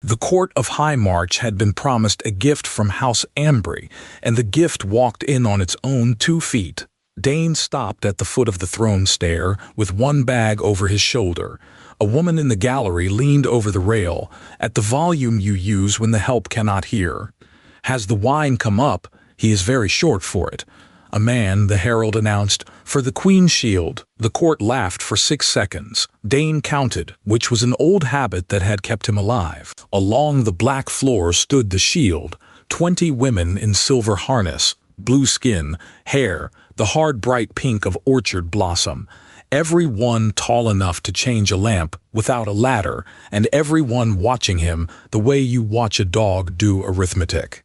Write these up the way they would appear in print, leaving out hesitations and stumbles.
The Court of Highmarch had been promised a gift from House Ambry, and the gift walked in on its own 2 feet. Dane stopped at the foot of the throne stair, with one bag over his shoulder. A woman in the gallery leaned over the rail, at the volume you use when the help cannot hear. "Has the wine come up? He is very short for it." A man, the herald announced, "For the Queen's shield." The court laughed for 6 seconds. Dane counted, which was an old habit that had kept him alive. Along the black floor stood the shield, 20 women in silver harness, blue skin, hair, the hard bright pink of orchard blossom. Every one tall enough to change a lamp without a ladder, and every one watching him the way you watch a dog do arithmetic.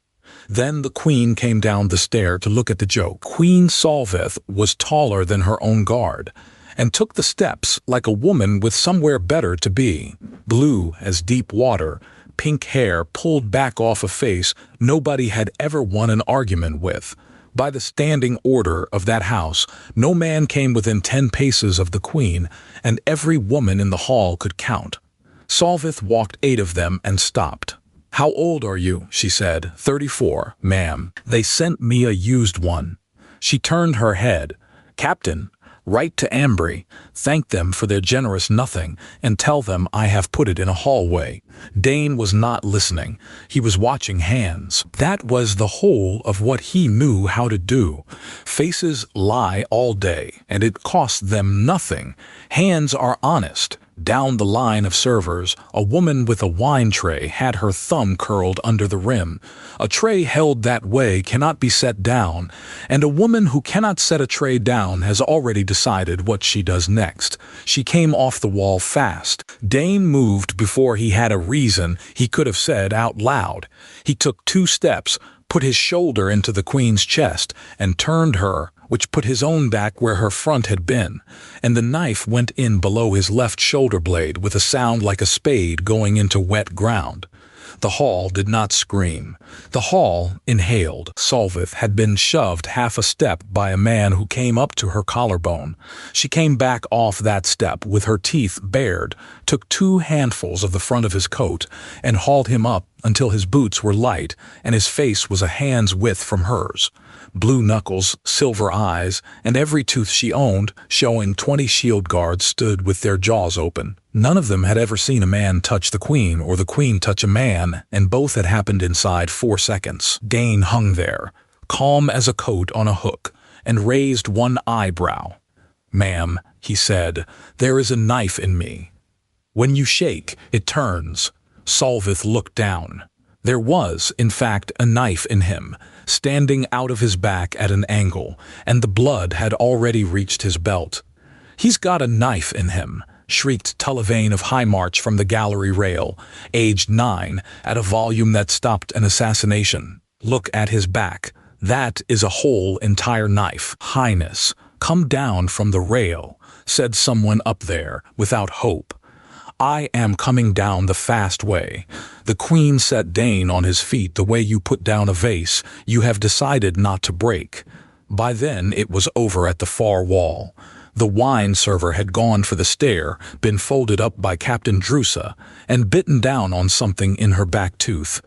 Then the Queen came down the stair to look at the joke. Queen Solvith was taller than her own guard, and took the steps like a woman with somewhere better to be. Blue as deep water, pink hair pulled back off a face nobody had ever won an argument with. By the standing order of that house, no man came within 10 paces of the Queen, and every woman in the hall could count. Solvith walked 8 of them and stopped. "How old are you?" she said. 34, ma'am. "They sent me a used one." She turned her head. "Captain, write to Ambry, thank them for their generous nothing, and tell them I have put it in a hallway." Dane was not listening. He was watching hands. That was the whole of what he knew how to do. Faces lie all day, and it costs them nothing. Hands are honest. Down the line of servers, a woman with a wine tray had her thumb curled under the rim. A tray held that way cannot be set down, and a woman who cannot set a tray down has already decided what she does next. She came off the wall fast. Dane moved before he had a reason he could have said out loud. He took 2 steps, put his shoulder into the Queen's chest, and turned her, which put his own back where her front had been, and the knife went in below his left shoulder blade with a sound like a spade going into wet ground. The hall did not scream. The hall inhaled. Solvith had been shoved half a step by a man who came up to her collarbone. She came back off that step with her teeth bared, took 2 handfuls of the front of his coat, and hauled him up until his boots were light and his face was a hand's width from hers. Blue knuckles, silver eyes, and every tooth she owned, showing 20 shield guards, stood with their jaws open. None of them had ever seen a man touch the Queen or the Queen touch a man, and both had happened inside 4 seconds. Dane hung there, calm as a coat on a hook, and raised one eyebrow. "Ma'am," he said, "there is a knife in me. When you shake, it turns." Solvith looked down. There was, in fact, a knife in him, standing out of his back at an angle, and the blood had already reached his belt. "He's got a knife in him," shrieked Tullivane of Highmarch from the gallery rail, aged 9, at a volume that stopped an assassination. "Look at his back. That is a whole entire knife." "Highness, come down from the rail," said someone up there, without hope. "I am coming down the fast way." The Queen set Dane on his feet the way you put down a vase you have decided not to break. By then it was over at the far wall. The wine server had gone for the stair, been folded up by Captain Drusa, and bitten down on something in her back tooth.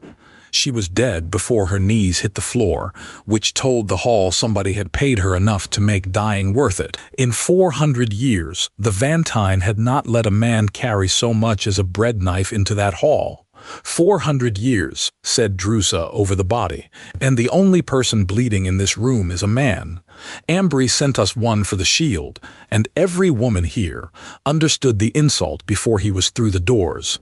She was dead before her knees hit the floor, which told the hall somebody had paid her enough to make dying worth it. In 400 years, the Vantine had not let a man carry so much as a bread knife into that hall. 400 years, said Drusa over the body, and the only person bleeding in this room is a man. Ambry sent us one for the shield, and every woman here understood the insult before he was through the doors.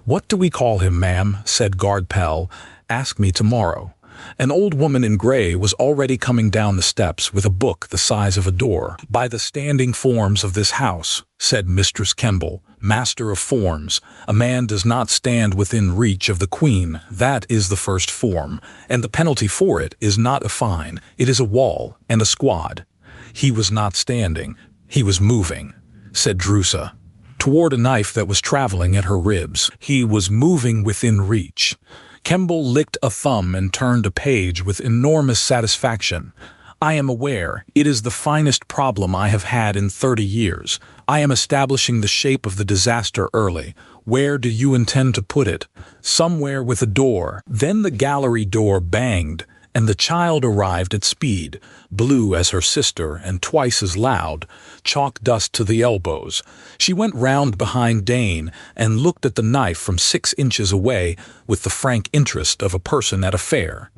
"What do we call him, ma'am?" said Guard Pell. "Ask me tomorrow." An old woman in gray was already coming down the steps with a book the size of a door. "By the standing forms of this house," said Mistress Kemble, Master of Forms, "a man does not stand within reach of the Queen. That is the first form, and the penalty for it is not a fine. It is a wall and a squad." "He was not standing. He was moving," said Drusa, toward a knife that was traveling at her ribs. "He was moving within reach." Kemble licked a thumb and turned a page with enormous satisfaction. "I am aware. It is the finest problem I have had in 30 years. I am establishing the shape of the disaster early. Where do you intend to put it? Somewhere with a door. Then the gallery door banged, and the child arrived at speed, blue as her sister and twice as loud, chalk dust to the elbows. She went round behind Dane and looked at the knife from 6 inches away with the frank interest of a person at a fair.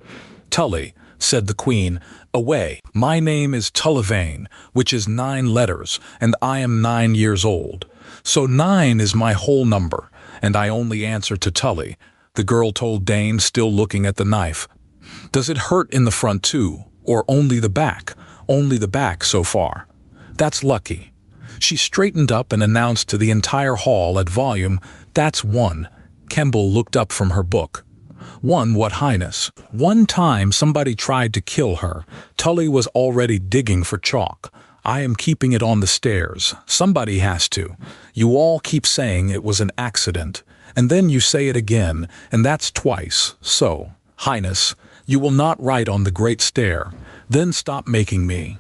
"Tully," said the Queen, "away. My name is Tullivane, which is 9 letters, and I am 9 years old. So 9 is my whole number, and I only answer to Tully," the girl told Dane, still looking at the knife. "Does it hurt in the front too, or only the back?" "Only the back so far." "That's lucky." She straightened up and announced to the entire hall at volume, "That's 1." Kemble looked up from her book. "1, what highness?" "One time somebody tried to kill her. Tully was already digging for chalk. I am keeping it on the stairs. Somebody has to. You all keep saying it was an accident, and then you say it again, and that's twice. So, highness, you will not write on the Great Stair. Then stop making me."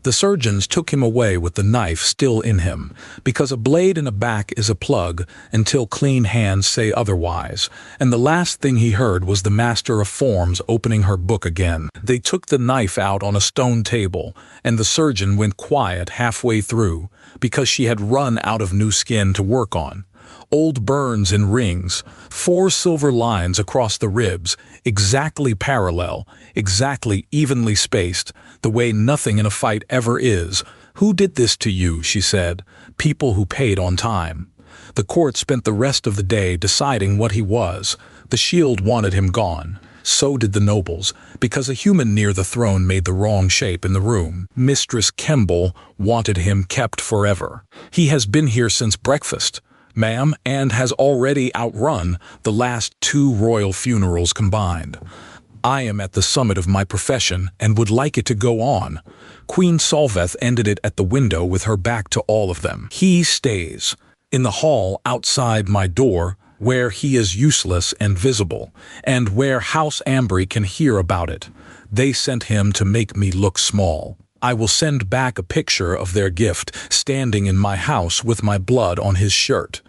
The surgeons took him away with the knife still in him, because a blade in a back is a plug until clean hands say otherwise, and the last thing he heard was the Master of Forms opening her book again. They took the knife out on a stone table, and the surgeon went quiet halfway through, because she had run out of new skin to work on. Old burns in rings, 4 silver lines across the ribs, exactly parallel, exactly evenly spaced, the way nothing in a fight ever is. "Who did this to you?" she said. "People who paid on time." The court spent the rest of the day deciding what he was. The shield wanted him gone. So did the nobles, because a human near the throne made the wrong shape in the room. Mistress Kemble wanted him kept forever. "He has been here since breakfast, ma'am, and has already outrun the last 2 royal funerals combined. I am at the summit of my profession and would like it to go on." Queen Solveth ended it at the window with her back to all of them. "He stays in the hall outside my door, where he is useless and visible, and where House Ambry can hear about it. They sent him to make me look small. I will send back a picture of their gift standing in my house with my blood on his shirt.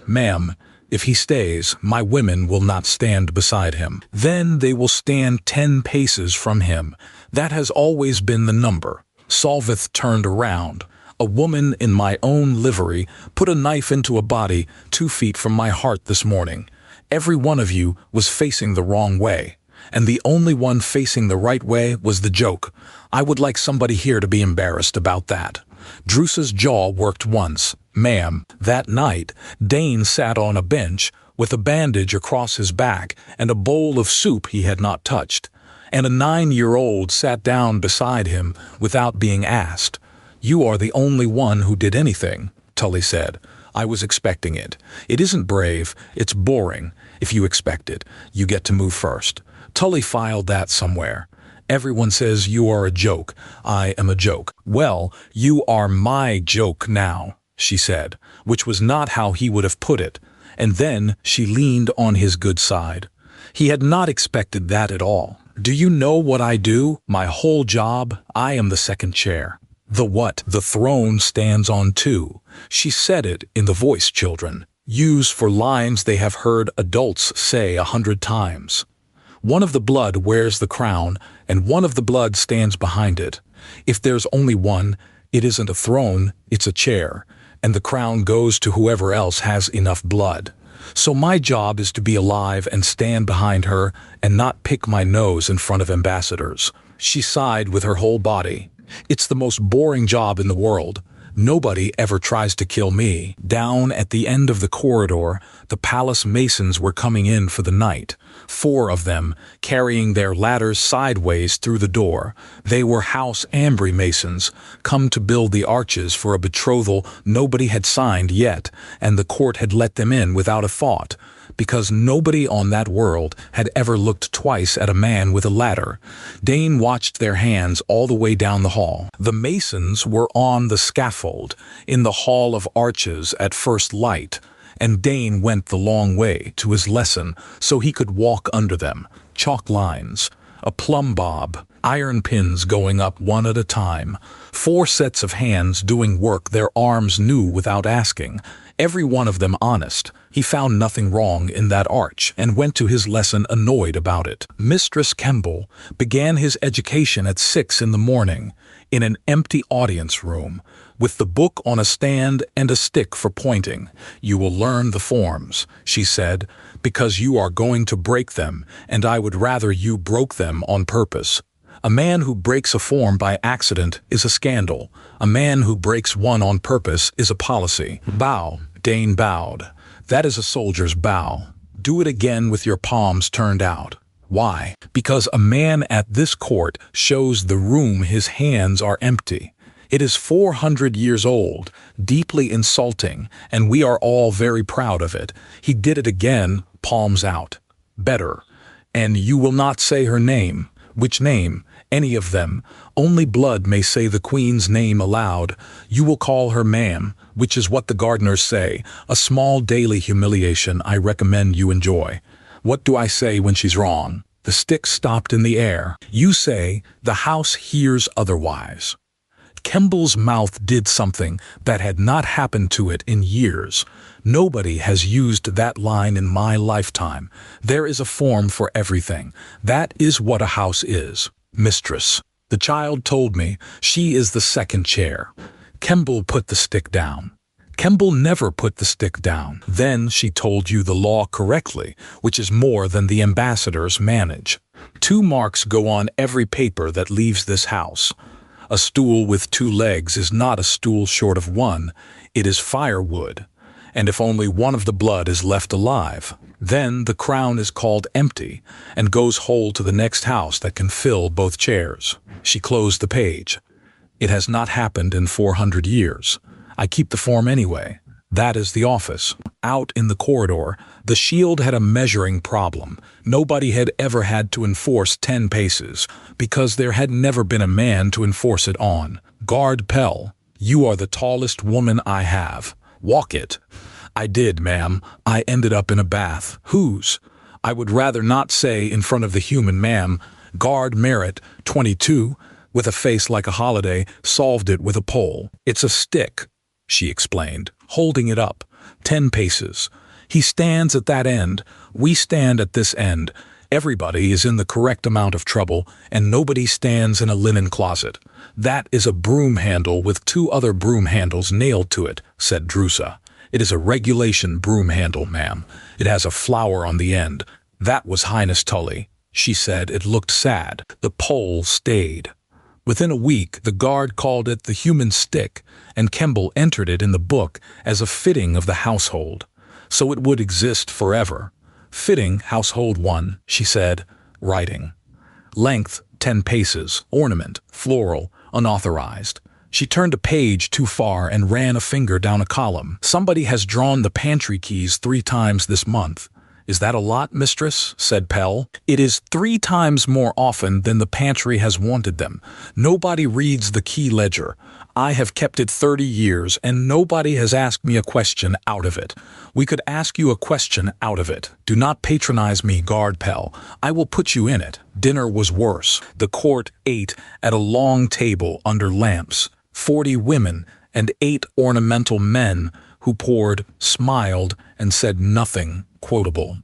Ma'am, if he stays, my women will not stand beside him. Then they will stand 10 paces from him. That has always been the number." Solveth turned around. "A woman in my own livery put a knife into a body 2 feet from my heart this morning. Every one of you was facing the wrong way, and the only one facing the right way was the joke. I would like somebody here to be embarrassed about that." Druce's jaw worked once. "Ma'am, that night, Dane sat on a bench with a bandage across his back and a bowl of soup he had not touched, and a 9-year-old sat down beside him without being asked. You are the only one who did anything," Tully said. "I was expecting it. It isn't brave, it's boring. If you expect it, you get to move first." Tully filed that somewhere. "Everyone says you are a joke. I am a joke." "Well, you are my joke now," she said, which was not how he would have put it, and then she leaned on his good side. He had not expected that at all. "Do you know what I do? My whole job? I am the second chair." "The what?" "The throne stands on 2. She said it in the voice children use for lines they have heard adults say 100 times. One of the blood wears the crown, and one of the blood stands behind it. If there's only one, it isn't a throne, it's a chair, and the crown goes to whoever else has enough blood. So my job is to be alive and stand behind her and not pick my nose in front of ambassadors." She sighed with her whole body. "It's the most boring job in the world. Nobody ever tries to kill me." Down at the end of the corridor, the palace masons were coming in for the night. 4 of them, carrying their ladders sideways through the door. They were House Ambry masons, come to build the arches for a betrothal nobody had signed yet, and the court had let them in without a thought, because nobody on that world had ever looked twice at a man with a ladder. Dane watched their hands all the way down the hall. The masons were on the scaffold, in the Hall of Arches at first light, and Dane went the long way to his lesson so he could walk under them. Chalk lines, a plumb bob, iron pins going up one at a time, 4 sets of hands doing work their arms knew without asking, every one of them honest. He found nothing wrong in that arch and went to his lesson annoyed about it. Mistress Kemble began his education at 6 in the morning in an empty audience room, with the book on a stand and a stick for pointing. "You will learn the forms," she said, "because you are going to break them, and I would rather you broke them on purpose. A man who breaks a form by accident is a scandal. A man who breaks one on purpose is a policy." "Bow." Dane bowed. "That is a soldier's bow. Do it again with your palms turned out." "Why?" "Because a man at this court shows the room his hands are empty. It is 400 years old, deeply insulting, and we are all very proud of it." He did it again, palms out. "Better. And you will not say her name." "Which name?" "Any of them. Only blood may say the Queen's name aloud. You will call her ma'am, which is what the gardeners say. A small daily humiliation I recommend you enjoy." "What do I say when she's wrong?" The stick stopped in the air. "You say, 'The house hears otherwise.'" Kemble's mouth did something that had not happened to it in years. "Nobody has used that line in my lifetime. There is a form for everything. That is what a house is. Mistress, the child told me, she is the second chair." Kemble put the stick down. Kemble never put the stick down. "Then she told you the law correctly, which is more than the ambassadors manage. 2 marks go on every paper that leaves this house. A stool with 2 legs is not a stool short of 1. It is firewood. And if only one of the blood is left alive, then the crown is called empty and goes whole to the next house that can fill both chairs." She closed the page. "It has not happened in 400 years. I keep the form anyway. That is the office." Out in the corridor, the shield had a measuring problem. Nobody had ever had to enforce 10 paces, because there had never been a man to enforce it on. "Guard Pell, you are the tallest woman I have. Walk it." "I did, ma'am. I ended up in a bath." "Whose?" "I would rather not say in front of the human, ma'am." Guard Merritt, 22, with a face like a holiday, solved it with a pole. "It's a stick," she explained, holding it up. 10 paces. "He stands at that end. We stand at this end. Everybody is in the correct amount of trouble, and nobody stands in a linen closet. That is a broom handle with 2 other broom handles nailed to it," said Drusa. "It is a regulation broom handle, ma'am. It has a flower on the end. That was Highness Tully. She said it looked sad." The pole stayed. Within a week, the guard called it the human stick, and Kemble entered it in the book as a fitting of the household. So it would exist forever. "Fitting, household 1, she said, writing. "Length, 10 paces, ornament, floral, unauthorized." She turned a page too far and ran a finger down a column. "Somebody has drawn the pantry keys 3 times this month." "Is that a lot, mistress?" said Pell. "It is 3 times more often than the pantry has wanted them. Nobody reads the key ledger. I have kept it 30 years, and nobody has asked me a question out of it. We could ask you a question out of it. Do not patronize me, Guard Pell. I will put you in it." Dinner was worse. The court ate at a long table under lamps. 40 women and 8 ornamental men who poured, smiled, and said nothing quotable.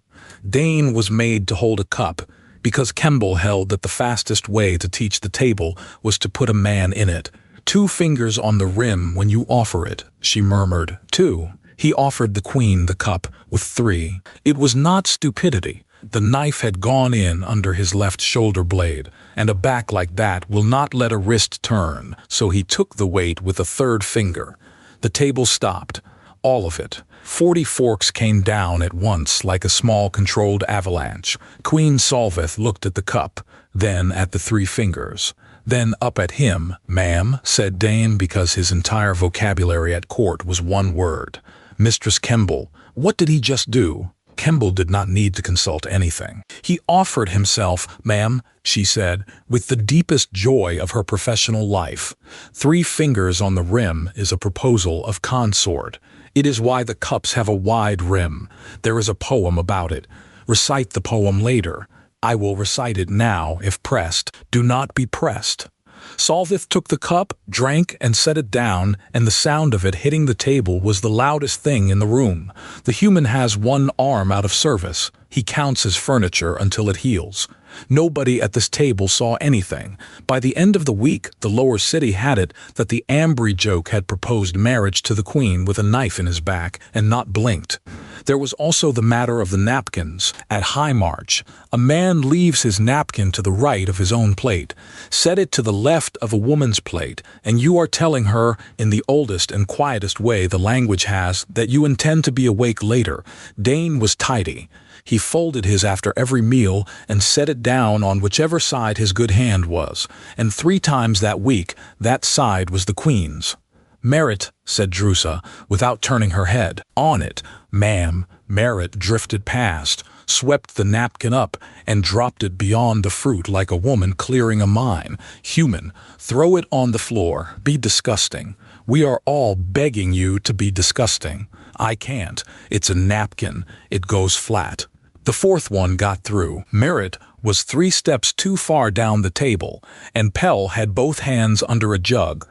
Dane was made to hold a cup, because Kemble held that the fastest way to teach the table was to put a man in it. 2 fingers on the rim when you offer it, she murmured. 2. He offered the Queen the cup with 3. It was not stupidity. The knife had gone in under his left shoulder blade, and a back like that will not let a wrist turn, so he took the weight with a 3rd finger. The table stopped. All of it. 40 forks came down at once like a small controlled avalanche. Queen Solveth looked at the cup, then at the 3 fingers. Then up at him. "Ma'am," said Dane, because his entire vocabulary at court was one word. "Mistress Kemble, what did he just do?" Kemble did not need to consult anything. "He offered himself, ma'am," she said, with the deepest joy of her professional life. 3 fingers on the rim is a proposal of consort. It is why the cups have a wide rim. There is a poem about it. Recite the poem later. I will recite it now, if pressed. Do not be pressed. Solvith took the cup, drank, and set it down, and the sound of it hitting the table was the loudest thing in the room. The human has one arm out of service. He counts his furniture until it heals. Nobody at this table saw anything. By the end of the week, the lower city had it that the Ambry joke had proposed marriage to the queen with a knife in his back and not blinked. There was also the matter of the napkins. At Highmarch, a man leaves his napkin to the right of his own plate. Set it to the left of a woman's plate, and you are telling her, in the oldest and quietest way the language has, that you intend to be awake later. Dane was tidy. He folded his after every meal and set it down on whichever side his good hand was, and 3 times that week that side was the queen's. "Merit," said Drusa, without turning her head. "On it, ma'am." Merit drifted past, swept the napkin up, and dropped it beyond the fruit like a woman clearing a mine. "Human, throw it on the floor. Be disgusting. We are all begging you to be disgusting." "I can't. It's a napkin. It goes flat." The 4th one got through. Merit was 3 steps too far down the table, and Pell had both hands under a jug,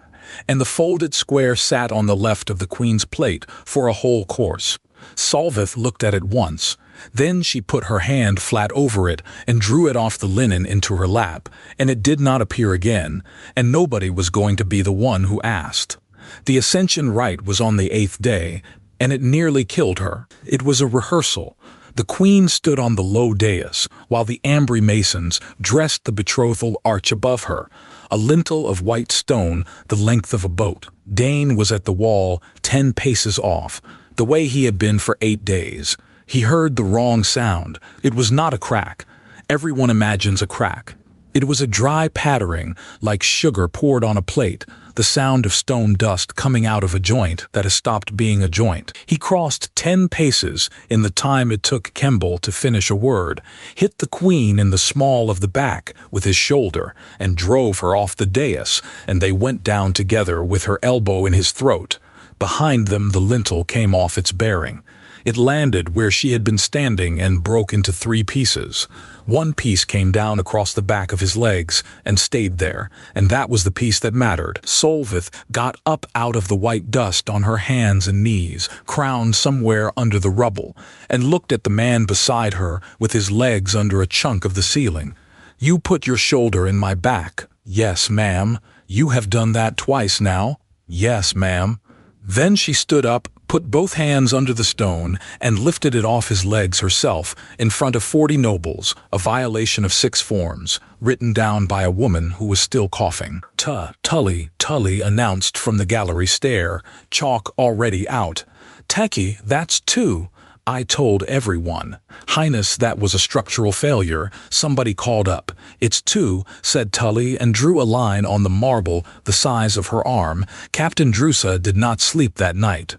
and the folded square sat on the left of the queen's plate for a whole course. Solvith looked at it once. Then she put her hand flat over it and drew it off the linen into her lap, and it did not appear again, and nobody was going to be the one who asked. The Ascension rite was on the 8th day, and it nearly killed her. It was a rehearsal. The queen stood on the low dais, while the Ambry masons dressed the betrothal arch above her, a lintel of white stone the length of a boat. Dane was at the wall 10 paces off, the way he had been for 8 days. He heard the wrong sound. It was not a crack. Everyone imagines a crack. It was a dry pattering, like sugar poured on a plate, the sound of stone dust coming out of a joint that has stopped being a joint. He crossed 10 paces in the time it took Kemble to finish a word, hit the queen in the small of the back with his shoulder, and drove her off the dais, and they went down together with her elbow in his throat. Behind them the lintel came off its bearing. It landed where she had been standing and broke into 3 pieces. One piece came down across the back of his legs and stayed there, and that was the piece that mattered. Solvith got up out of the white dust on her hands and knees, crowned somewhere under the rubble, and looked at the man beside her with his legs under a chunk of the ceiling. "You put your shoulder in my back." "Yes, ma'am." "You have done that twice now." "Yes, ma'am." Then she stood up, put both hands under the stone, and lifted it off his legs herself in front of 40 nobles, a violation of 6 forms, written down by a woman who was still coughing. Tully announced from the gallery stair, chalk already out. "Techie, that's 2. I told everyone." "Highness, that was a structural failure," somebody called up. "It's 2, said Tully, and drew a line on the marble the size of her arm. Captain Drusa did not sleep that night.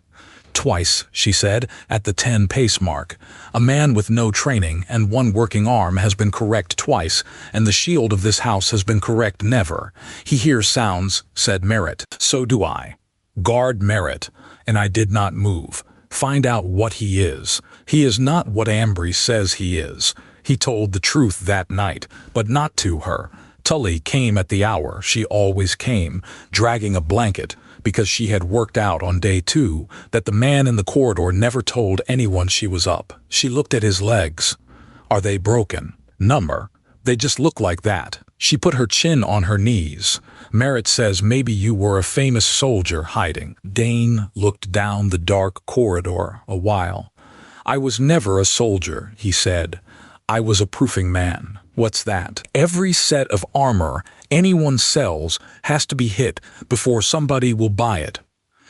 "Twice," she said, at the 10-pace mark. "A man with no training and 1 working arm has been correct twice, and the shield of this house has been correct never." "He hears sounds," said Merit. "So do I. Guard Merit." And I did not move. "Find out what he is. He is not what Ambry says he is." He told the truth that night, but not to her. Tully came at the hour she always came, dragging a blanket, because she had worked out on day 2 that the man in the corridor never told anyone she was up. She looked at his legs. "Are they broken?" "Number. They just look like that." She put her chin on her knees. "Merit says maybe you were a famous soldier hiding." Dane looked down the dark corridor a while. "I was never a soldier," he said. "I was a proofing man." "What's that?" "Every set of armor anyone sells has to be hit before somebody will buy it.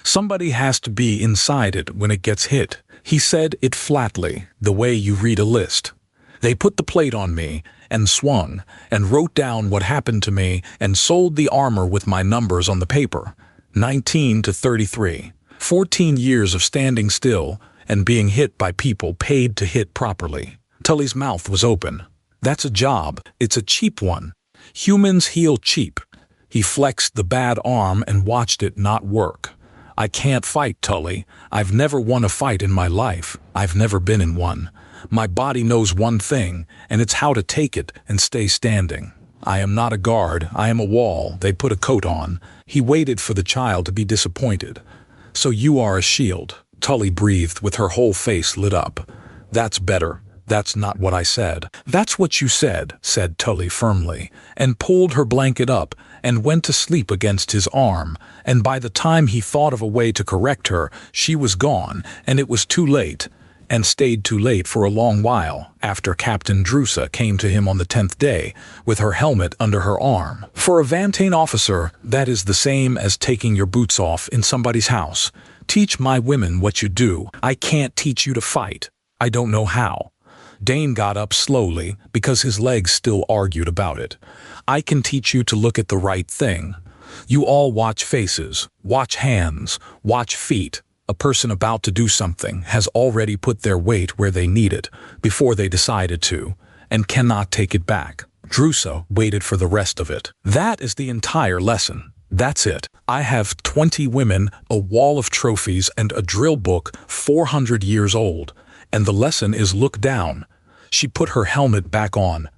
Somebody has to be inside it when it gets hit." He said it flatly, the way you read a list. "They put the plate on me, and swung, and wrote down what happened to me, and sold the armor with my numbers on the paper. 19 to 33. 14 years of standing still, and being hit by people paid to hit properly." Tully's mouth was open. "That's a job. It's a cheap one. Humans heal cheap." He flexed the bad arm and watched it not work. "I can't fight, Tully. I've never won a fight in my life. I've never been in one. My body knows one thing, and it's how to take it and stay standing." I am not a guard, I am a wall. They put a coat on. He waited for the child to be disappointed. So you are a shield. Tully breathed with her whole face lit up. That's better. That's not what I said. That's what you said, said Tully firmly, and pulled her blanket up and went to sleep against his arm, and by the time he thought of a way to correct her, she was gone, and it was too late, and stayed too late for a long while after Captain Drusa came to him on the 10th day with her helmet under her arm. For a Vantane officer, that is the same as taking your boots off in somebody's house. Teach my women what you do. I can't teach you to fight. I don't know how. Dane got up slowly because his legs still argued about it. I can teach you to look at the right thing. You all watch faces, watch hands, watch feet. A person about to do something has already put their weight where they need it before they decided to, and cannot take it back. Drusa waited for the rest of it. That is the entire lesson. That's it. I have 20 women, a wall of trophies, and a drill book 400 years old. And the lesson is look down. She put her helmet back on.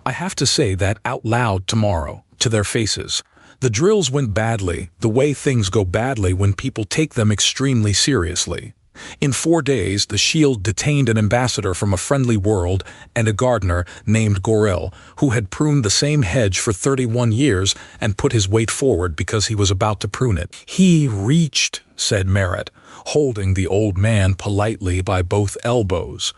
I have to say that out loud tomorrow, to their faces. The drills went badly, the way things go badly when people take them extremely seriously. In 4 days, the Shield detained an ambassador from a friendly world and a gardener named Gorel, who had pruned the same hedge for 31 years and put his weight forward because he was about to prune it. He reached, said Merritt, holding the old man politely by both elbows.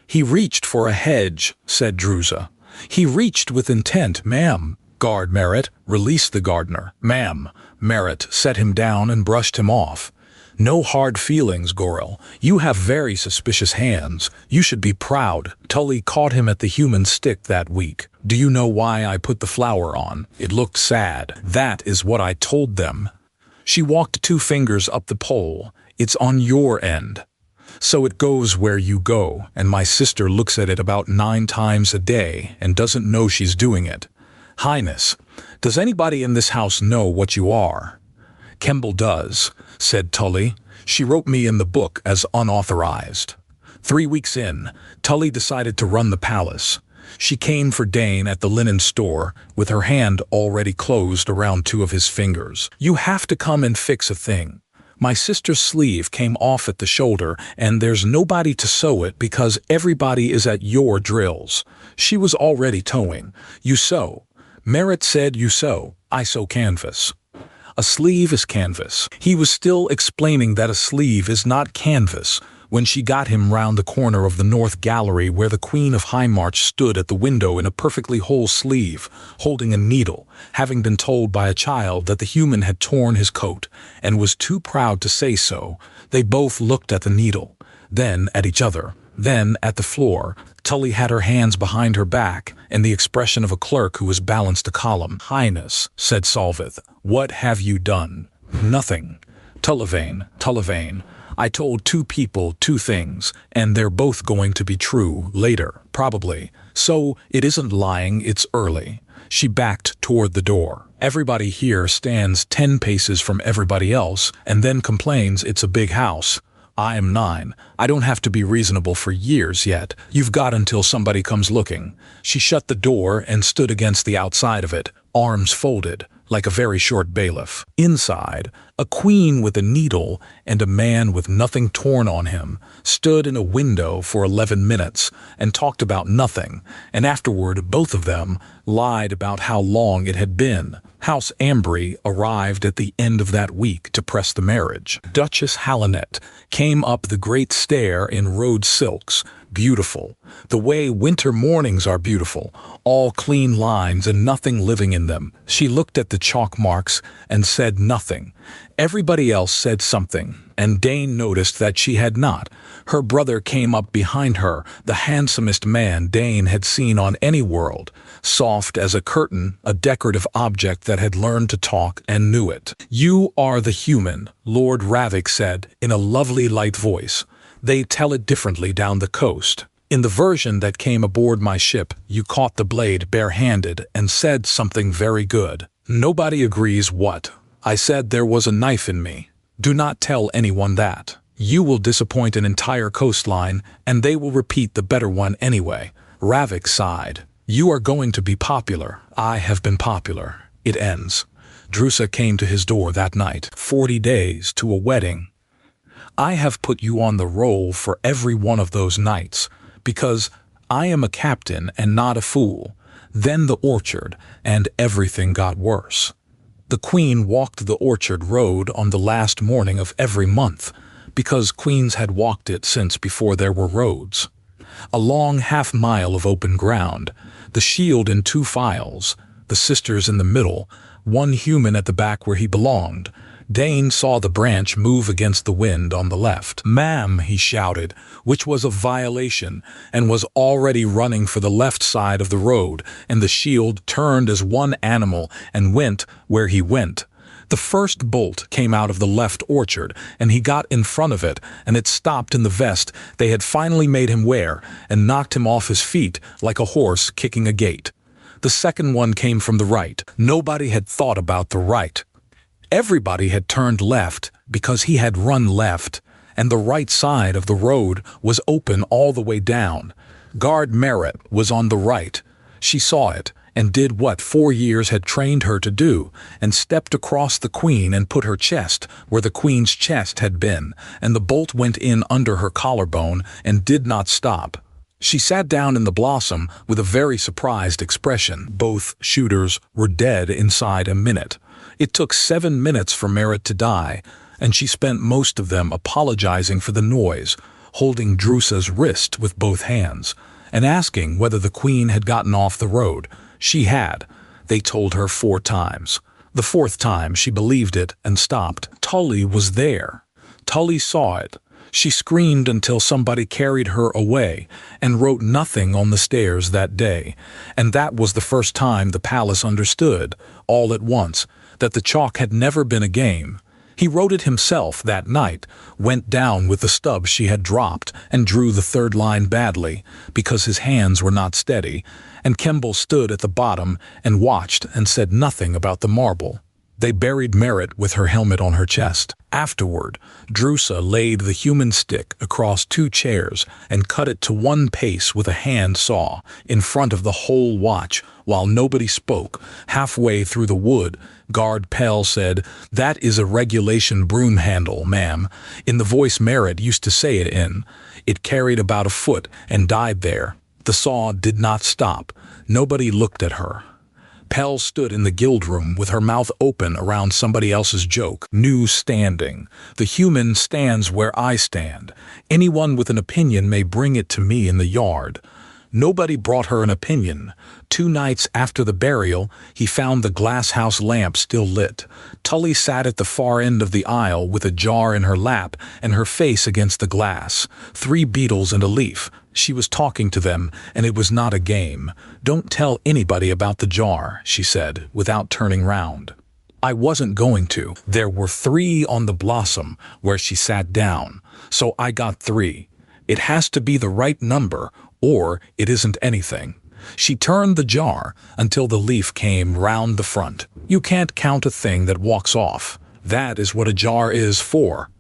He reached for a hedge, said Drusa. He reached with intent, ma'am. Guard Merritt, release the gardener. Ma'am. Merritt set him down and brushed him off. No hard feelings, Gorel. You have very suspicious hands. You should be proud. Tully caught him at the human stick that week. Do you know why I put the flower on? It looked sad. That is what I told them. She walked 2 fingers up the pole. It's on your end. So it goes where you go, and my sister looks at it about 9 times a day and doesn't know she's doing it. Highness, does anybody in this house know what you are? Kemble does, said Tully. She wrote me in the book as unauthorized. 3 weeks in, Tully decided to run the palace. She came for Dane at the linen store, with her hand already closed around 2 of his fingers. You have to come and fix a thing. My sister's sleeve came off at the shoulder, and there's nobody to sew it because everybody is at your drills. She was already towing. You sew. Merritt said you sew. I sew canvas. A sleeve is canvas. He was still explaining that a sleeve is not canvas when she got him round the corner of the north gallery where the Queen of Highmarch stood at the window in a perfectly whole sleeve, holding a needle, having been told by a child that the human had torn his coat, and was too proud to say so. They both looked at the needle, then at each other, then at the floor. Tully had her hands behind her back, and the expression of a clerk who has balanced a column. Highness, said Solvith, what have you done? Nothing. Tullivane. I told 2 people 2 things, and they're both going to be true later, probably. So it isn't lying, it's early. She backed toward the door. Everybody here stands 10 paces from everybody else, and then complains it's a big house. I am 9. I don't have to be reasonable for years yet. You've got until somebody comes looking. She shut the door and stood against the outside of it, arms folded, like a very short bailiff. Inside, a queen with a needle and a man with nothing torn on him stood in a window for 11 minutes and talked about nothing, and afterward both of them lied about how long it had been. House Ambry arrived at the end of that week to press the marriage. Duchess Halinet came up the Great Stair in rode silks, beautiful, the way winter mornings are beautiful, all clean lines and nothing living in them. She looked at the chalk marks and said nothing. Everybody else said something, and Dane noticed that she had not. Her brother came up behind her, the handsomest man Dane had seen on any world, soft as a curtain, a decorative object that had learned to talk and knew it. You are the human, Lord Ravik said, in a lovely light voice. They tell it differently down the coast. In the version that came aboard my ship, you caught the blade bare-handed and said something very good. Nobody agrees what. I said there was a knife in me. Do not tell anyone that. You will disappoint an entire coastline, and they will repeat the better one anyway. Ravik sighed. You are going to be popular. I have been popular. It ends. Drusa came to his door that night. 40 days to a wedding. I have put you on the roll for every one of those nights, because I am a captain and not a fool. Then the orchard, and everything got worse. The Queen walked the orchard road on the last morning of every month, because queens had walked it since before there were roads. A long half-mile of open ground, the shield in 2 files, the sisters in the middle, one human at the back where he belonged. Dane saw the branch move against the wind on the left. "Ma'am," he shouted, which was a violation, and was already running for the left side of the road, and the shield turned as one animal and went where he went. The first bolt came out of the left orchard, and he got in front of it, and it stopped in the vest they had finally made him wear, and knocked him off his feet like a horse kicking a gate. The second one came from the right. Nobody had thought about the right. Everybody had turned left because he had run left, and the right side of the road was open all the way down. Guard Merritt was on the right. She saw it, and did what 4 years had trained her to do, and stepped across the Queen and put her chest where the Queen's chest had been, and the bolt went in under her collarbone and did not stop. She sat down in the blossom with a very surprised expression. Both shooters were dead inside a minute. It took 7 minutes for Merritt to die, and she spent most of them apologizing for the noise, holding Drusa's wrist with both hands, and asking whether the Queen had gotten off the road. She had. They told her 4 times. The 4th time she believed it and stopped. Tully was there. Tully saw it. She screamed until somebody carried her away, and wrote nothing on the stairs that day. And that was the first time the palace understood, all at once, that the chalk had never been a game. He wrote it himself that night, went down with the stub she had dropped, and drew the 3rd line badly, because his hands were not steady, and Kemble stood at the bottom and watched and said nothing about the marble. They buried Merritt with her helmet on her chest. Afterward, Drusa laid the human stick across 2 chairs and cut it to 1 pace with a hand saw in front of the whole watch, while nobody spoke. Halfway through the wood, Guard Pell said, "That is a regulation broom handle, ma'am," in the voice Merritt used to say it in. It carried about a foot and died there. The saw did not stop. Nobody looked at her. Pell stood in the guild room with her mouth open around somebody else's joke. New standing. The human stands where I stand. Anyone with an opinion may bring it to me in the yard. Nobody brought her an opinion. 2 nights after the burial, he found the glasshouse lamp still lit. Tully sat at the far end of the aisle with a jar in her lap and her face against the glass. 3 beetles and a leaf. She was talking to them, and it was not a game. "Don't tell anybody about the jar," she said, without turning round. I wasn't going to. There were 3 on the blossom where she sat down, so I got 3. It has to be the right number, or it isn't anything. She turned the jar until the leaf came round the front. You can't count a thing that walks off. That is what a jar is for.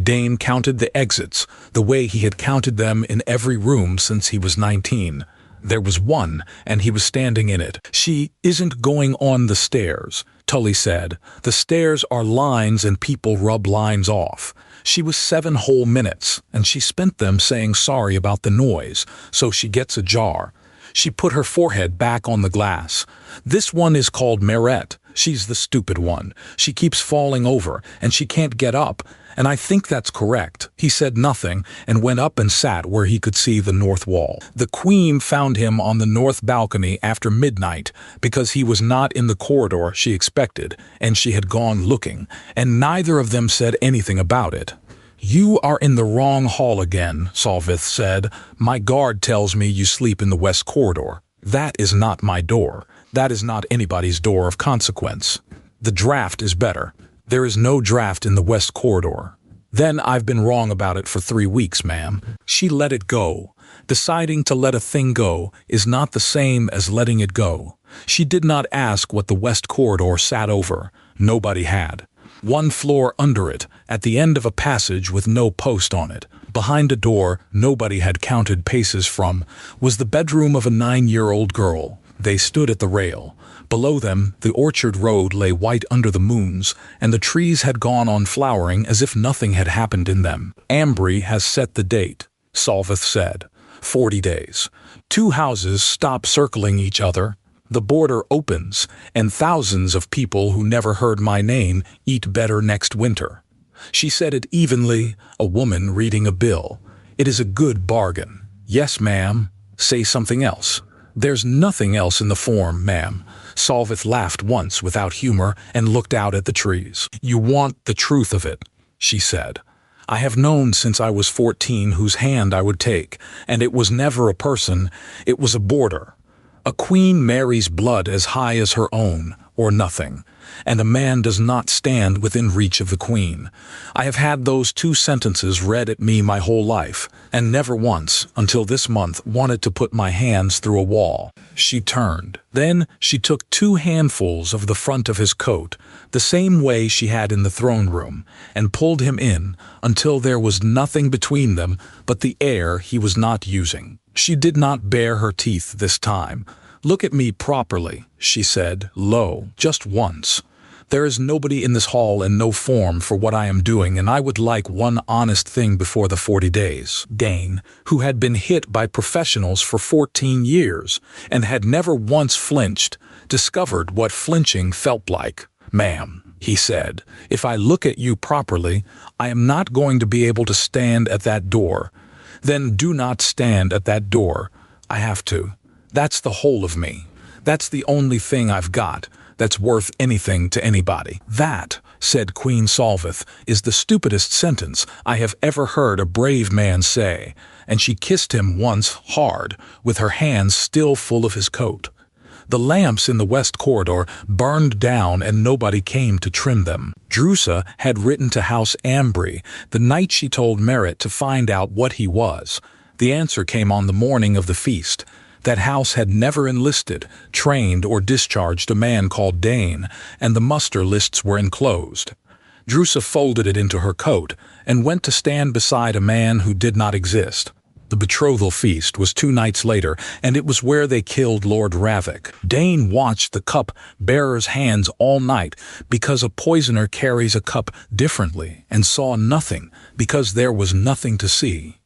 Dane counted the exits, the way he had counted them in every room since he was 19. There was 1, and he was standing in it. "She isn't going on the stairs," Tully said. "The stairs are lines and people rub lines off." She was 7 whole minutes, and she spent them saying sorry about the noise, so she gets a jar. She put her forehead back on the glass. "This one is called Merritt. She's the stupid one. She keeps falling over, and she can't get up, and I think that's correct." He said nothing, and went up and sat where he could see the north wall. The Queen found him on the north balcony after midnight, because he was not in the corridor she expected, and she had gone looking, and neither of them said anything about it. "You are in the wrong hall again," Solvith said. "My guard tells me you sleep in the west corridor. That is not my door. That is not anybody's door of consequence. The draft is better. There is no draft in the west corridor." "Then I've been wrong about it for 3 weeks, ma'am." She let it go. Deciding to let a thing go is not the same as letting it go. She did not ask what the west corridor sat over. Nobody had. 1 floor under it, at the end of a passage with no post on it. Behind a door nobody had counted paces from was the bedroom of a 9-year-old girl. They stood at the rail. Below them, the orchard road lay white under the moons, and the trees had gone on flowering as if nothing had happened in them. Ambry has set the date, Solveth said. 40 days. 2 houses stop circling each other. The border opens, and thousands of people who never heard my name eat better next winter. She said it evenly, a woman reading a bill. It is a good bargain. Yes, ma'am. Say something else. There's nothing else in the form, ma'am. Solveth laughed once without humor and looked out at the trees. You want the truth of it, she said. I have known since I was 14 whose hand I would take, and it was never a person, it was a border. A queen marries blood as high as her own, or nothing, and a man does not stand within reach of the queen. I have had those 2 sentences read at me my whole life, and never once, until this month, wanted to put my hands through a wall. She turned. Then she took 2 handfuls of the front of his coat, the same way she had in the throne room, and pulled him in until there was nothing between them but the air he was not using. She did not bare her teeth this time. Look at me properly, she said, low, just once. There is nobody in this hall and no form for what I am doing, and I would like one honest thing before the 40 days. Dane, who had been hit by professionals for 14 years and had never once flinched, discovered what flinching felt like. Ma'am, he said, if I look at you properly, I am not going to be able to stand at that door. Then do not stand at that door. I have to. That's the whole of me. That's the only thing I've got that's worth anything to anybody. That, said Queen Solveth, is the stupidest sentence I have ever heard a brave man say, and she kissed him once hard, with her hands still full of his coat. The lamps in the west corridor burned down and nobody came to trim them. Drusa had written to House Ambry the night she told Merritt to find out what he was. The answer came on the morning of the feast. That house had never enlisted, trained, or discharged a man called Dane, and the muster lists were enclosed. Drusa folded it into her coat and went to stand beside a man who did not exist. The betrothal feast was 2 nights later, and it was where they killed Lord Ravik. Dane watched the cup-bearer's hands all night because a poisoner carries a cup differently, and saw nothing because there was nothing to see.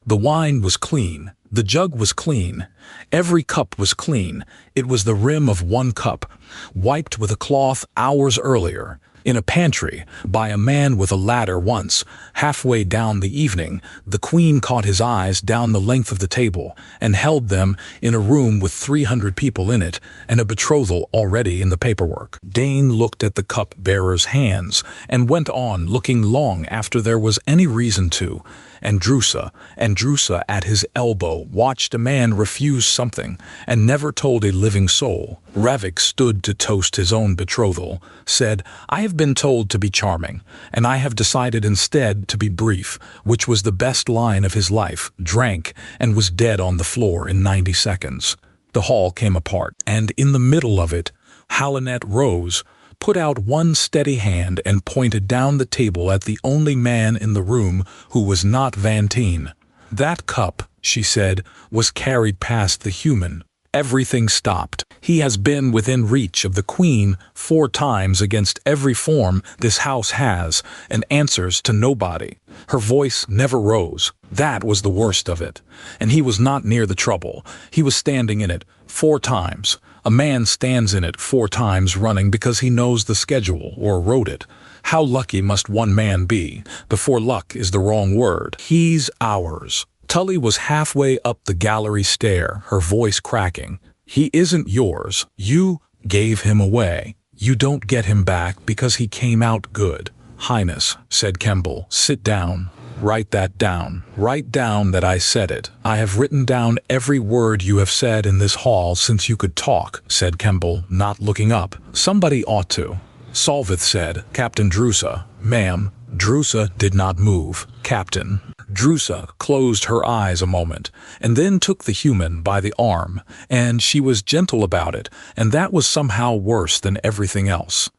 The wine was clean. The jug was clean. Every cup was clean. It was the rim of one cup, wiped with a cloth hours earlier, in a pantry, by a man with a ladder once. Halfway down the evening, the queen caught his eyes down the length of the table, and held them in a room with 300 people in it, and a betrothal already in the paperwork. Dane looked at the cup-bearer's hands, and went on looking long after there was any reason to, and Drusa at his elbow watched a man refuse something, and never told a living soul. Ravik stood to toast his own betrothal, said, I have been told to be charming, and I have decided instead to be brief, which was the best line of his life, drank, and was dead on the floor in 90 seconds. The hall came apart, and in the middle of it, Halinet rose, put out one steady hand and pointed down the table at the only man in the room who was not Vantine. That cup, she said, was carried past the human. Everything stopped. He has been within reach of the queen 4 times against every form this house has, and answers to nobody. Her voice never rose. That was the worst of it. And he was not near the trouble. He was standing in it 4 times. A man stands in it 4 times running because he knows the schedule or wrote it. How lucky must one man be, before luck is the wrong word. He's ours. Tully was halfway up the gallery stair, her voice cracking. He isn't yours. You gave him away. You don't get him back because he came out good. Highness, said Kemble, sit down. Write that down. Write down that I said it. I have written down every word you have said in this hall since you could talk, said Kemble, not looking up. Somebody ought to. Solveth said, Captain Drusa. Ma'am. Drusa did not move. Captain. Drusa closed her eyes a moment, and then took the human by the arm, and she was gentle about it, and that was somehow worse than everything else.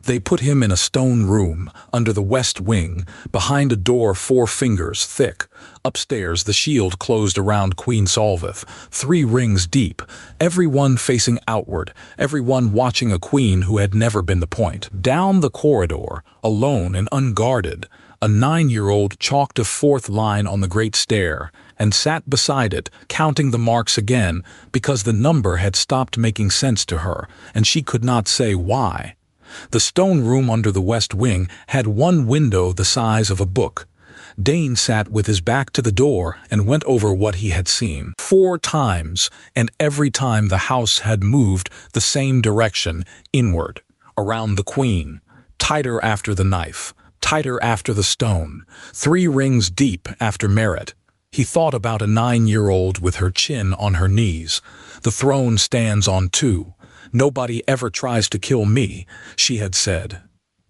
They put him in a stone room, under the west wing, behind a door 4 fingers thick. Upstairs the shield closed around Queen Solveth, 3 rings deep, everyone facing outward, everyone watching a queen who had never been the point. Down the corridor, alone and unguarded, a 9-year-old chalked a 4th line on the Great Stair, and sat beside it, counting the marks again, because the number had stopped making sense to her, and she could not say why. The stone room under the west wing had 1 window the size of a book. Dane sat with his back to the door and went over what he had seen 4 times, and every time the house had moved the same direction, inward, around the queen, tighter after the knife, tighter after the stone, 3 rings deep after Merit. He thought about a 9-year-old with her chin on her knees. The throne stands on 2. Nobody ever tries to kill me, she had said.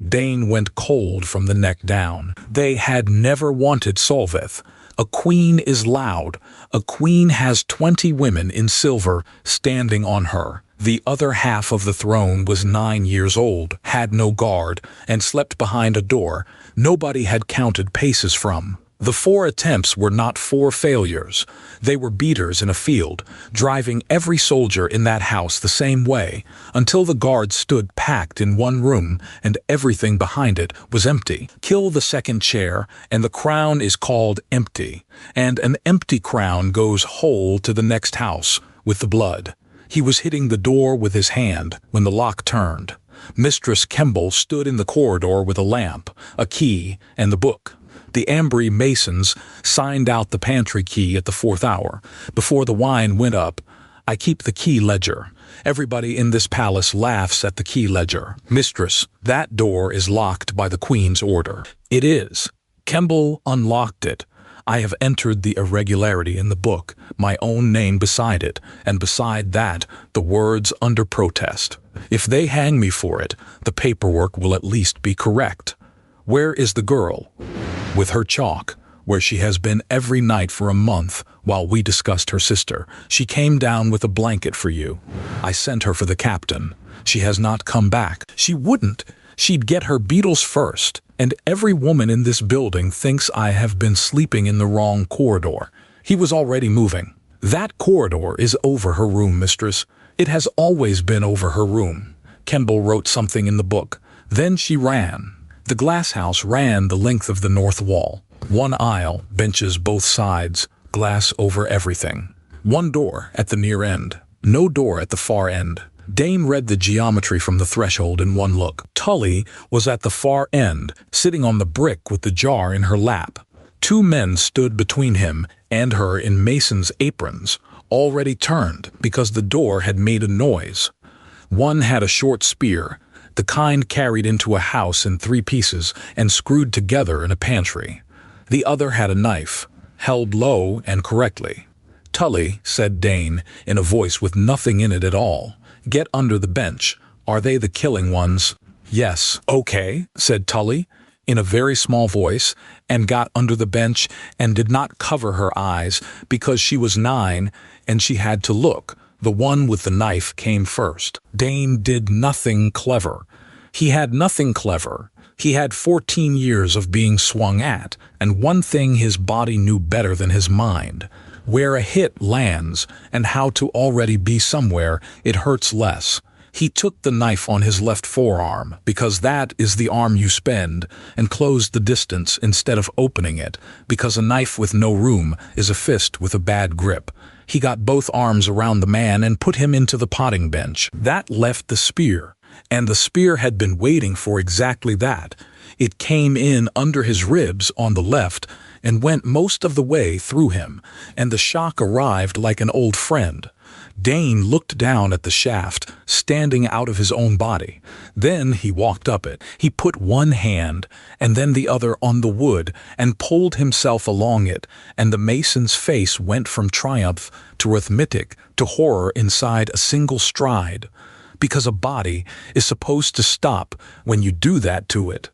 Dane went cold from the neck down. They had never wanted Solveth. A queen is loud. A queen has 20 women in silver standing on her. The other half of the throne was 9 years old, had no guard, and slept behind a door nobody had counted paces from. The 4 attempts were not 4 failures. They were beaters in a field, driving every soldier in that house the same way, until the guards stood packed in 1 room and everything behind it was empty. Kill the 2nd chair, and the crown is called empty, and an empty crown goes whole to the next house with the blood. He was hitting the door with his hand when the lock turned. Mistress Kemble stood in the corridor with a lamp, a key, and the book. The Ambry masons signed out the pantry key at the 4th hour. Before the wine went up, I keep the key ledger. Everybody in this palace laughs at the key ledger. Mistress, that door is locked by the Queen's order. It is. Kemble unlocked it. I have entered the irregularity in the book, my own name beside it, and beside that, the words under protest. If they hang me for it, the paperwork will at least be correct. Where is the girl? With her chalk, where she has been every night for a month while we discussed her sister. She came down with a blanket for you. I sent her for the captain. She has not come back. She wouldn't. She'd get her beetles first, and every woman in this building thinks I have been sleeping in the wrong corridor. He was already moving. That corridor is over her room, mistress. It has always been over her room. Kemble wrote something in the book. Then she ran. The glasshouse ran the length of the north wall. 1 aisle, benches both sides, glass over everything. 1 door at the near end. No door at the far end. Dane read the geometry from the threshold in 1 look. Tully was at the far end, sitting on the brick with the jar in her lap. 2 men stood between him and her in masons' aprons, already turned because the door had made a noise. One had a short spear, the kind carried into a house in 3 pieces and screwed together in a pantry. The other had a knife, held low and correctly. Tully, said Dane, in a voice with nothing in it at all. Get under the bench. Are they the killing ones? Yes. Okay, said Tully, in a very small voice, and got under the bench and did not cover her eyes because she was 9 and she had to look. The one with the knife came first. Dane did nothing clever. He had nothing clever. He had 14 years of being swung at, and one thing his body knew better than his mind. Where a hit lands, and how to already be somewhere it hurts less. He took the knife on his left forearm, because that is the arm you spend, and closed the distance instead of opening it, because a knife with no room is a fist with a bad grip. He got both arms around the man and put him into the potting bench. That left the spear, and the spear had been waiting for exactly that. It came in under his ribs on the left and went most of the way through him, and the shock arrived like an old friend. Dane looked down at the shaft, standing out of his own body. Then he walked up it. He put one hand and then the other on the wood and pulled himself along it, and the mason's face went from triumph to arithmetic to horror inside a single stride, because a body is supposed to stop when you do that to it.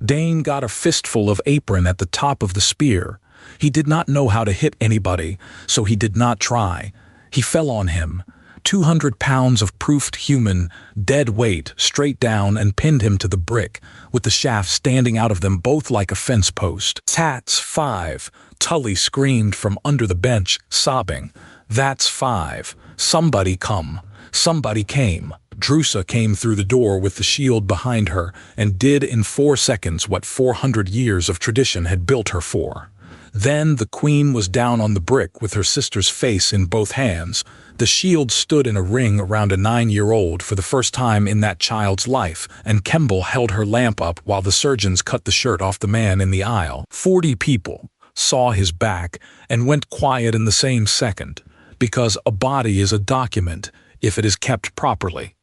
Dane got a fistful of apron at the top of the spear. He did not know how to hit anybody, so he did not try. He fell on him. 200 pounds of proofed human, dead weight straight down and pinned him to the brick, with the shaft standing out of them both like a fence post. "That's 5. Tully screamed from under the bench, sobbing. "That's 5. Somebody come. Somebody came." Drusa came through the door with the shield behind her and did in 4 seconds what 400 years of tradition had built her for. Then the queen was down on the brick with her sister's face in both hands. The shield stood in a ring around a 9-year-old for the first time in that child's life, and Kemble held her lamp up while the surgeons cut the shirt off the man in the aisle. 40 people saw his back and went quiet in the same second, because a body is a document if it is kept properly.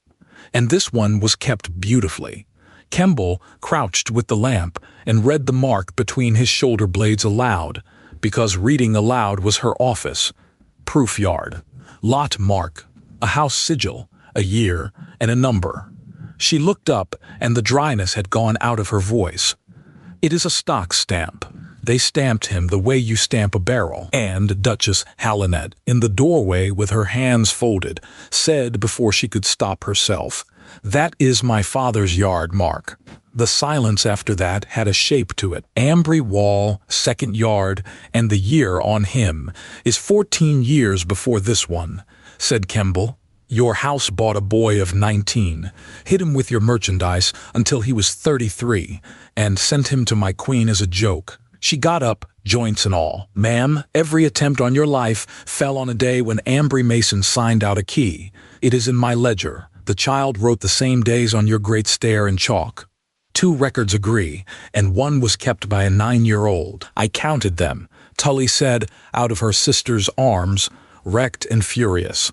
And this one was kept beautifully. Kemble crouched with the lamp and read the mark between his shoulder blades aloud, because reading aloud was her office. Proof yard, lot mark, a house sigil, a year, and a number. She looked up, and the dryness had gone out of her voice. "It is a stock stamp. They stamped him the way you stamp a barrel." And Duchess Halinet, in the doorway with her hands folded, said before she could stop herself, "That is my father's yard mark." The silence after that had a shape to it. "Ambry wall, 2nd yard, and the year on him is 14 years before this one," said Kemble. "Your house bought a boy of 19, hid him with your merchandise until he was 33, and sent him to my queen as a joke. She got up, joints and all. Ma'am, every attempt on your life fell on a day when Ambry Mason signed out a key. It is in my ledger. The child wrote the same days on your Great Stair in chalk. 2 records agree, and one was kept by a 9-year-old. I counted them," Tully said, out of her sister's arms, wrecked and furious.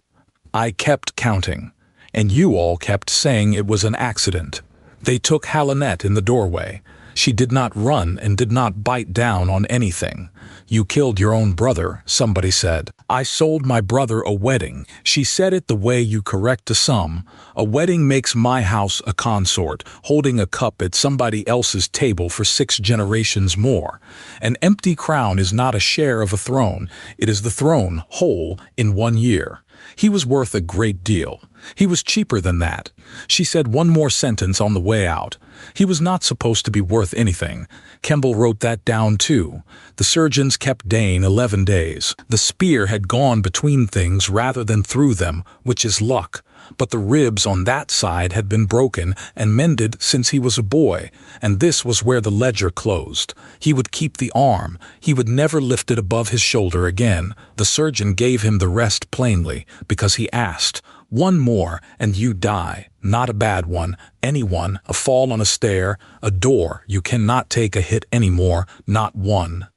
"I kept counting, and you all kept saying it was an accident. They took Halinet in the doorway. She did not run and did not bite down on anything. You killed your own brother," somebody said. "I sold my brother a wedding." She said it the way you correct a sum. "A wedding makes my house a consort, holding a cup at somebody else's table for 6 generations more. An empty crown is not a share of a throne. It is the throne whole in 1 year. He was worth a great deal. He was cheaper than that." She said one more sentence on the way out. "He was not supposed to be worth anything." Kemble wrote that down too. The surgeons kept Dane 11 days. The spear had gone between things rather than through them, which is luck. But the ribs on that side had been broken and mended since he was a boy, and this was where the ledger closed. He would keep the arm. He would never lift it above his shoulder again. The surgeon gave him the rest plainly, because he asked, "One more, and you die. Not a bad one. Anyone, a fall on a stair, a door. You cannot take a hit anymore. Not one.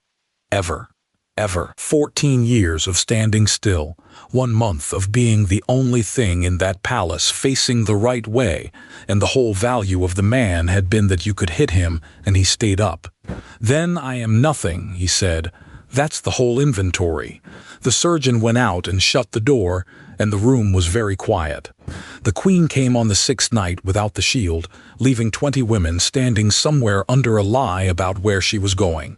Ever. Ever. 14 years of standing still. 1 month of being the only thing in that palace facing the right way, and the whole value of the man had been that you could hit him, and he stayed up. Then I am nothing," he said. "That's the whole inventory." The surgeon went out and shut the door, and the room was very quiet. The queen came on the 6th night without the shield, leaving 20 women standing somewhere under a lie about where she was going.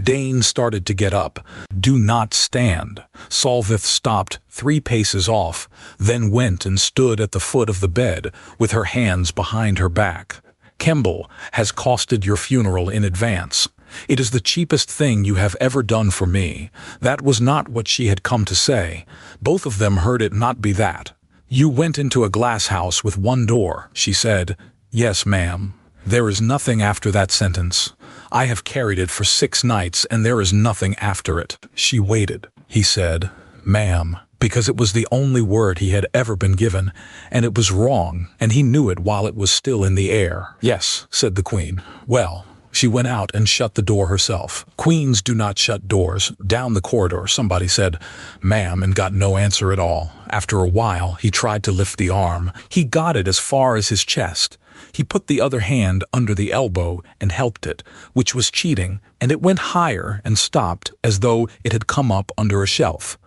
Dane started to get up. "Do not stand." Solvith stopped 3 paces off, then went and stood at the foot of the bed, with her hands behind her back. "Kemble has costed your funeral in advance. It is the cheapest thing you have ever done for me." That was not what she had come to say. Both of them heard it not be that. "You went into a glasshouse with 1 door," she said. "Yes, ma'am. There is nothing after that sentence. I have carried it for 6 nights, and there is nothing after it." She waited. He said, "Ma'am," because it was the only word he had ever been given, and it was wrong, and he knew it while it was still in the air. "Yes," said the queen. "Well." She went out and shut the door herself. "Queens do not shut doors." Down the corridor, somebody said, "Ma'am," and got no answer at all. After a while, he tried to lift the arm. He got it as far as his chest. He put the other hand under the elbow and helped it, which was cheating, and it went higher and stopped as though it had come up under a shelf.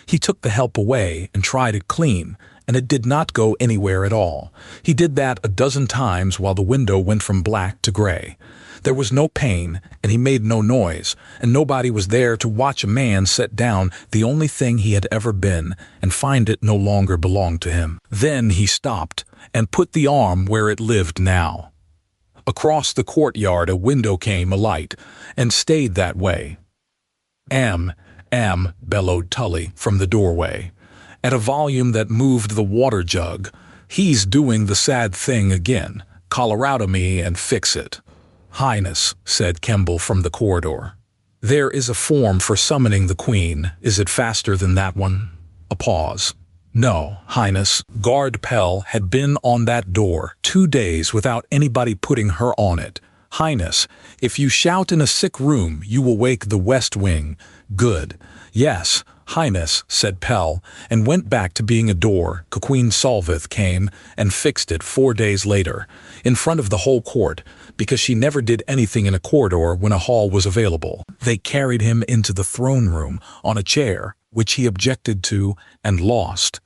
He took the help away and tried it clean, and it did not go anywhere at all. He did that a dozen times while the window went from black to gray. There was no pain, and he made no noise, and nobody was there to watch a man set down the only thing he had ever been and find it no longer belonged to him. Then he stopped and put the arm where it lived now. Across the courtyard a window came alight, and stayed that way. "Am," bellowed Tully from the doorway, at a volume that moved the water jug. "He's doing the sad thing again. Colorado me and fix it." "Highness," said Kemble from the corridor. "There is a form for summoning the Queen. Is it faster than that one?" A pause. "No, Highness." Guard Pell had been on that door 2 days without anybody putting her on it. "Highness, if you shout in a sick room, you will wake the West Wing." "Good. Yes, Highness," said Pell, and went back to being a door. Queen Solvith came and fixed it 4 days later, in front of the whole court, because she never did anything in a corridor when a hall was available. They carried him into the throne room on a chair, which he objected to and lost.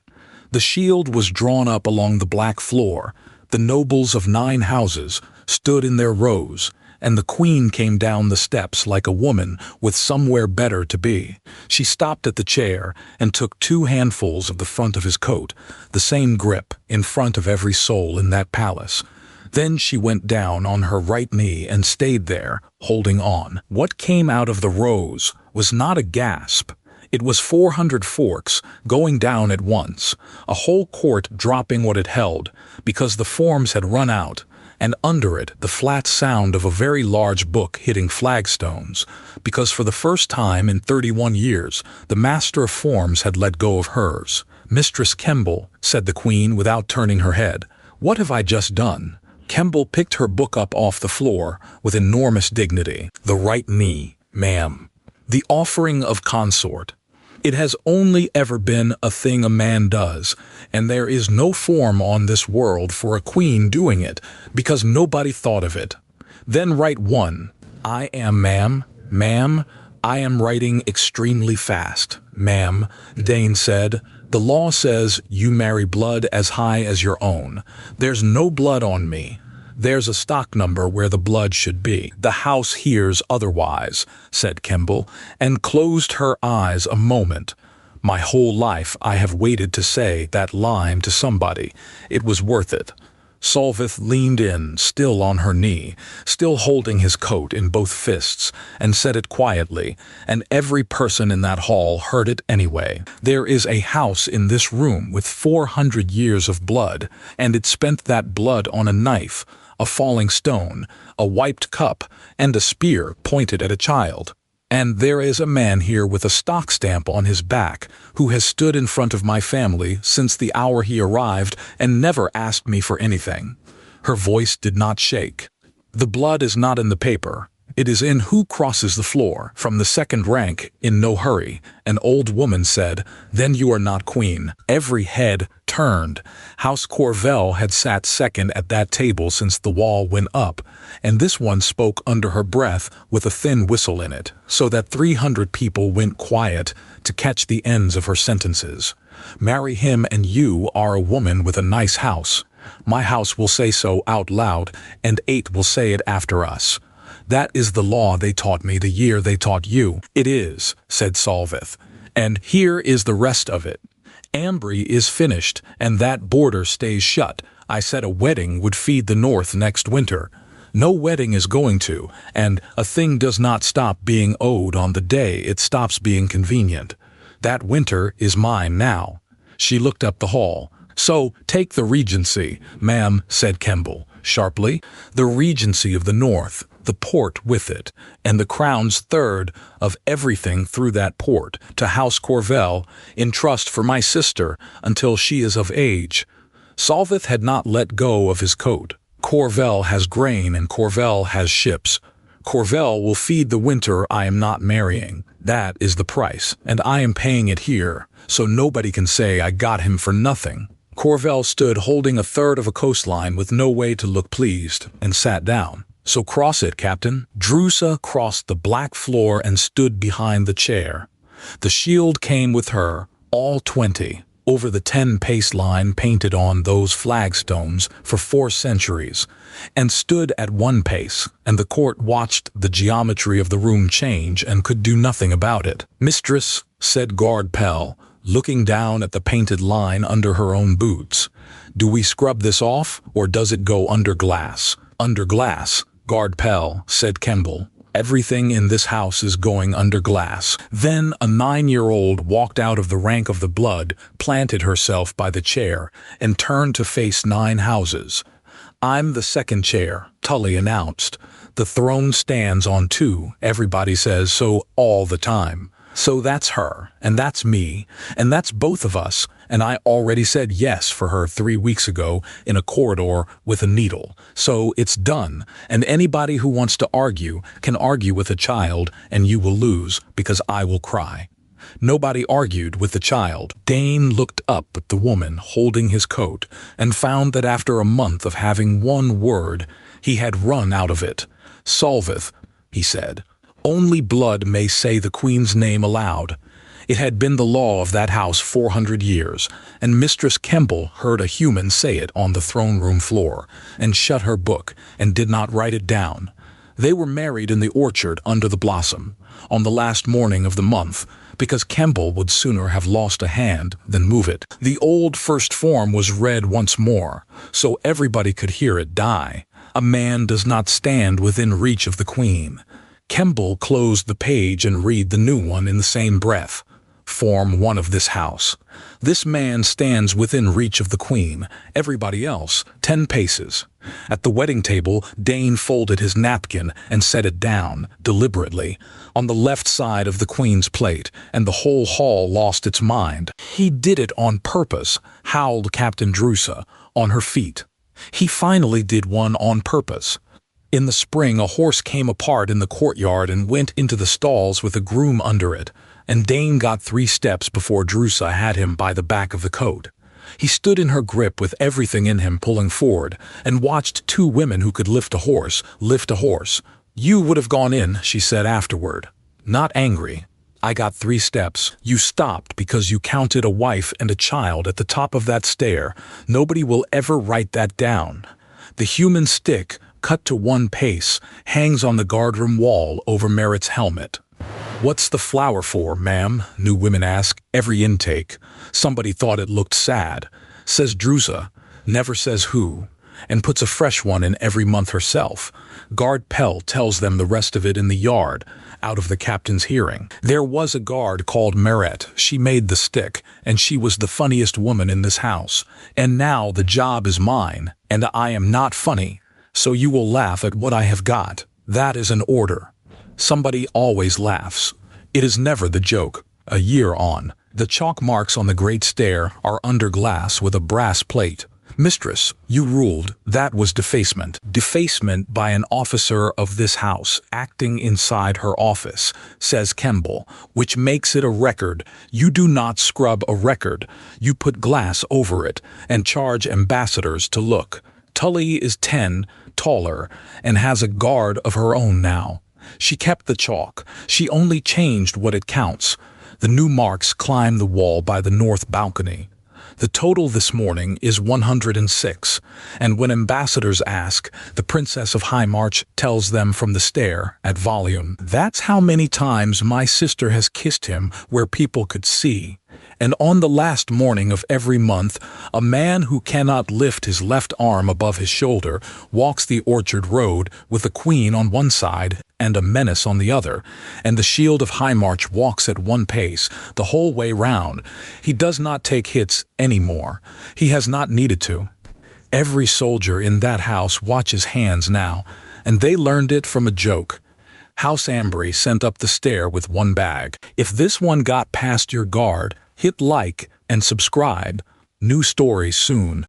The shield was drawn up along the black floor. The nobles of 9 houses stood in their rows, and the Queen came down the steps like a woman with somewhere better to be. She stopped at the chair and took 2 handfuls of the front of his coat, the same grip in front of every soul in that palace. Then she went down on her right knee and stayed there, holding on. What came out of the rows was not a gasp. It was 400 forks going down at once, a whole court dropping what it held, because the forms had run out, and under it the flat sound of a very large book hitting flagstones, because for the first time in 31 years the Master of Forms had let go of hers. "Mistress Kemble," said the Queen without turning her head, "what have I just done?" Kemble picked her book up off the floor with enormous dignity. "The right knee, ma'am. The offering of consort. It has only ever been a thing a man does, and there is no form on this world for a queen doing it, because nobody thought of it. Then write 1. I am, ma'am, I am writing extremely fast, ma'am," Dane said. "The law says you marry blood as high as your own. There's no blood on me. There's a stock number where the blood should be." "The House hears otherwise," said Kemble, and closed her eyes a moment. "My whole life I have waited to say that line to somebody. It was worth it." Solvith leaned in, still on her knee, still holding his coat in both fists, and said it quietly, and every person in that hall heard it anyway. "There is a house in this room with 400 years of blood, and it spent that blood on a knife, a falling stone, a wiped cup, and a spear pointed at a child. And there is a man here with a stock stamp on his back, who has stood in front of my family since the hour he arrived and never asked me for anything." Her voice did not shake. "The blood is not in the paper. It is in who crosses the floor. From the second rank, in no hurry," an old woman said. "Then you are not queen." Every head turned. House Corvell had sat second at that table since the wall went up, and this one spoke under her breath with a thin whistle in it, so that 300 people went quiet to catch the ends of her sentences. "Marry him, and you are a woman with a nice house. My house will say so out loud, and 8 will say it after us. That is the law they taught me the year they taught you." "It is," said Solvith, "and here is the rest of it. Ambry is finished, and that border stays shut. I said a wedding would feed the North next winter. No wedding is going to, and a thing does not stop being owed on the day it stops being convenient. That winter is mine now." She looked up the hall. "So take the Regency, ma'am," said Kemble, sharply. "The Regency of the North, the port with it, and the Crown's third of everything through that port, to House Corvell, in trust for my sister until she is of age." Solvith had not let go of his coat. "Corvell has grain and Corvell has ships. Corvell will feed the winter I am not marrying. That is the price, and I am paying it here, so nobody can say I got him for nothing." Corvell stood holding a third of a coastline with no way to look pleased, and sat down. "So cross it, Captain." Drusa crossed the black floor and stood behind the chair. The shield came with her, all 20. over the 10-pace line painted on those flagstones for 4 centuries, and stood at 1 pace, and the court watched the geometry of the room change and could do nothing about it. "Mistress," said Guard Pell, looking down at the painted line under her own boots, "do we scrub this off, or does it go under glass?" "Under glass, Guard Pell," said Kemble. "Everything in this house is going under glass." Then a 9-year-old walked out of the rank of the blood, planted herself by the chair, and turned to face 9 houses. "I'm the second chair," Tully announced. "The throne stands on 2, everybody says so all the time. So that's her, and that's me, and that's both of us, and I already said yes for her 3 weeks ago in a corridor with a needle. So it's done, and anybody who wants to argue can argue with a child, and you will lose, because I will cry." Nobody argued with the child. Dane looked up at the woman holding his coat, and found that after a month of having one word, he had run out of it. "Solveth," he said. "Only blood may say the Queen's name aloud." It had been the law of that house 400 years, and Mistress Kemble heard a human say it on the throne-room floor, and shut her book, and did not write it down. They were married in the orchard under the blossom, on the last morning of the month, because Kemble would sooner have lost a hand than move it. The old first form was read once more, so everybody could hear it die. "A man does not stand within reach of the Queen." Kemble closed the page and read the new one in the same breath. "Form 1 of this house. This man stands within reach of the Queen, everybody else 10 paces." At the wedding table, Dane folded his napkin and set it down, deliberately, on the left side of the Queen's plate, and the whole hall lost its mind. "He did it on purpose," howled Captain Drusa, on her feet. "He finally did one on purpose." In the spring a horse came apart in the courtyard and went into the stalls with a groom under it, and Dane got 3 steps before Drusa had him by the back of the coat. He stood in her grip with everything in him pulling forward, and watched 2 women who could lift a horse. "You would have gone in," she said afterward, not angry. "I got 3 steps. You stopped because you counted a wife and a child at the top of that stair. Nobody will ever write that down. The human stick, cut to 1 pace, hangs on the guardroom wall over Merritt's helmet." "What's the flower for, ma'am?" new women ask every intake. Somebody thought it looked sad. Says Drusa, never says who, and puts a fresh one in every month herself. Guard Pell tells them the rest of it in the yard, out of the captain's hearing. "There was a guard called Merritt. She made the stick, and she was the funniest woman in this house. And now the job is mine, and I am not funny. So you will laugh at what I have got. That is an order." Somebody always laughs. It is never the joke. A year on, the chalk marks on the Great Stair are under glass with a brass plate. "Mistress, you ruled that was defacement. Defacement by an officer of this house acting inside her office," says Kemble, "which makes it a record. You do not scrub a record. You put glass over it and charge ambassadors to look. Tully is 10 taller and has a guard of her own now. She kept the chalk. She only changed what it counts. The new marks climb the wall by the north balcony. The total this morning is 106, and when ambassadors ask, the Princess of Highmarch tells them from the stair at volume. That's how many times my sister has kissed him where people could see. And on the last morning of every month, a man who cannot lift his left arm above his shoulder walks the orchard road with the Queen on one side and a menace on the other, and the shield of Highmarch walks at 1 pace the whole way round. He does not take hits any more. He has not needed to. Every soldier in that house watches hands now, and they learned it from a joke. House Ambry sent up the stair with 1 bag. If this one got past your guard, hit like and subscribe. New stories soon.